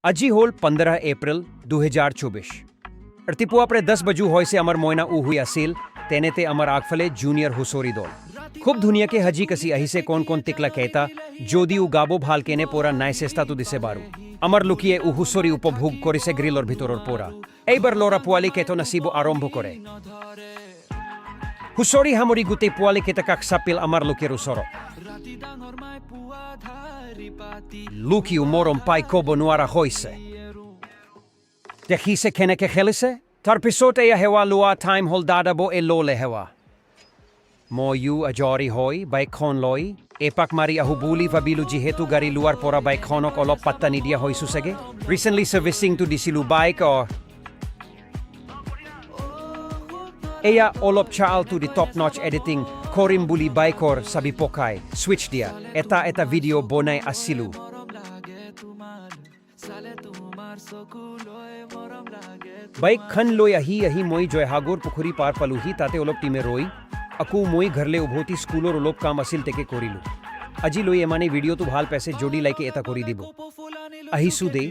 আজি হ'ল 15 এপ্ৰিল 2024 ৰাতিপুৱা প্ৰায় 10 বজা হৈছে আমাৰ মইনা শুই আছিল তেনেতে আমাৰ আগফালে জুনিয়ৰ হুঁচৰি দল খুব ধুনীয়াকৈ হাজি কাছি আহিছে কোন কোন টিকলা কেইটা যদিও গাব ভালকে নে পৰা নাই চেষ্টাটো দিছে বাৰু আমাৰ লোকিয়ে হুঁচৰি উপভোগ কৰিছে গ্ৰিলৰ ভিতৰৰ পৰা এইবাৰ ল'ৰা পোৱালি কেইটা নাচিব আৰম্ভ কৰে হুঁচৰি সামৰি গোটেই পোৱালি কেইটাক চাপিল আমাৰ লোকেৰ ওচৰত লুকিও মৰম পাই ক'ব নোৱাৰা হৈছে দেখিছে কেনেকে খেলিছে তাৰপিছত এয়া হেৱা লোৱা টাইম হ'ল দাদাব ল'লে হেৱা ময়ো আজৰি হৈ বাইকখন লৈ এপাক মাৰি আহো বুলি ভাবিলো যিহেতু গাড়ী লোৱাৰ পৰা বাইকখনক অলপ পাত্তা নিদিয়া হৈছো চাগে ৰিচেণ্টলি ছাৰ্ভিচিংটো দিছিলো বাইক এয়া অলপ চালটো দি টপ নচ এডিটিং কৰিম বুলি বাইকৰ চাবি পকাই ছুইচ দিয়া এটা ভিডিঅ' বনাই আছিলো বাইকখন লৈ আহি মই জয়সাগৰ পুখুৰী পাৰ পালোহি তাতে অলপ টিমে ৰৈ আকৌ মই ঘৰলৈ উভতি স্কুলৰ অলপ কাম আছিল তাকে কৰিলো আজি লৈ মানে ভিডিঅ'টো ভাল পাইছে যদি লাইক এটা কৰি দিব আহিছো দেই